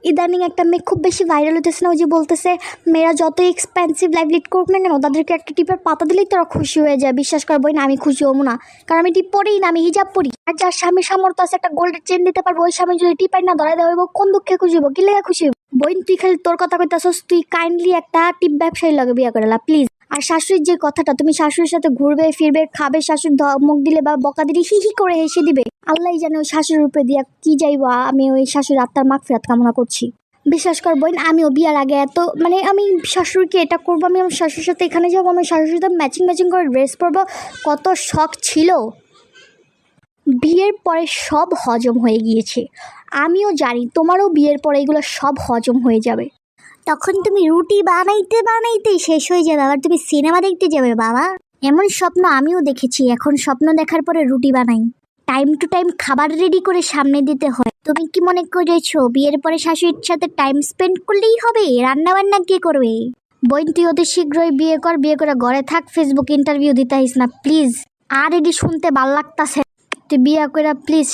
ইদানিং একটা মেয়ে খুব বেশি ভাইরাল হতেছে না, ওই যে বলতেছে মেয়েরা যত এক্সপেন্সিভ লাইফ লিড করুক না কেন তাদেরকে একটা টিপের পাতা দিলেই তারা খুশি হয়ে যায়। বিশ্বাস করবো না, আমি খুশি হবো না, কারণ আমি টিপ পরেই না, আমি হিজাব পরি। আর যার স্বামীর সামর্থ্য আছে একটা গোল্ডের চেন দিতে পারবো, ওই স্বামী যদি টিপাই না ধরাই দেওয়া হইব, কোন দুঃখে খুশি হবো, কি লেগে খুশি হবো? বইন তুই খালি তোর কথা কইতাছস, তুই কাইন্ডলি একটা টিপ ব্যবসায়ী লাগে বিয়ে করে প্লিজ। আর শাশুড়ির যে কথাটা, তুমি শাশুড়ির সাথে ঘুরবে ফিরবে খাবে, শাশুড়ি ধমক দিলে বা বকা দিলে হি হি করে হেসে দিবে। আল্লাহ জানে ওই শাশুড়ির উপরে দিয়া কি যাইবো। আমি ওই শাশুড়ির আত্মার মাগফিরাত কামনা করছি। বিশ্বাস কর বোন, আমিও বিয়ার আগে এত আমি শাশুড়িকে এটা করবো, আমি আমার শাশুড়ির সাথে এখানে যাবো, আমি শাশুড়ির সাথে ম্যাচিং ম্যাচিং করে ড্রেস পরবো, কত শখ ছিল। বিয়ের পরে সব হজম হয়ে গিয়েছে। আমিও জানি তোমারও বিয়ের পরে এগুলো সব হজম হয়ে যাবে। তখন তুমি রুটি বানাইতে বানাইতে শেষ হয়ে যাবে, আবার তুমি সিনেমা দেখতে যাবে বাবা। এমন স্বপ্ন আমিও দেখেছি। এখন স্বপ্ন দেখার পরে রুটি বানাই। টাইম টু টাইম খাবার রেডি করে সামনে দিতে হয়। তুমি কি মনে করেছো বিয়ের পরে শাশুড়ির সাথে টাইম স্পেন্ড করলেই হবে? রান্না বান্না কে করবে? বোন তুই অতি শীঘ্রই বিয়ে কর, বিয়ে করে ঘরে থাক, ফেসবুক ইন্টারভিউ দিতে আইস না প্লিজ। আর এটি শুনতে ভাল লাগতাছে। তুই বিয়ে করে প্লিজ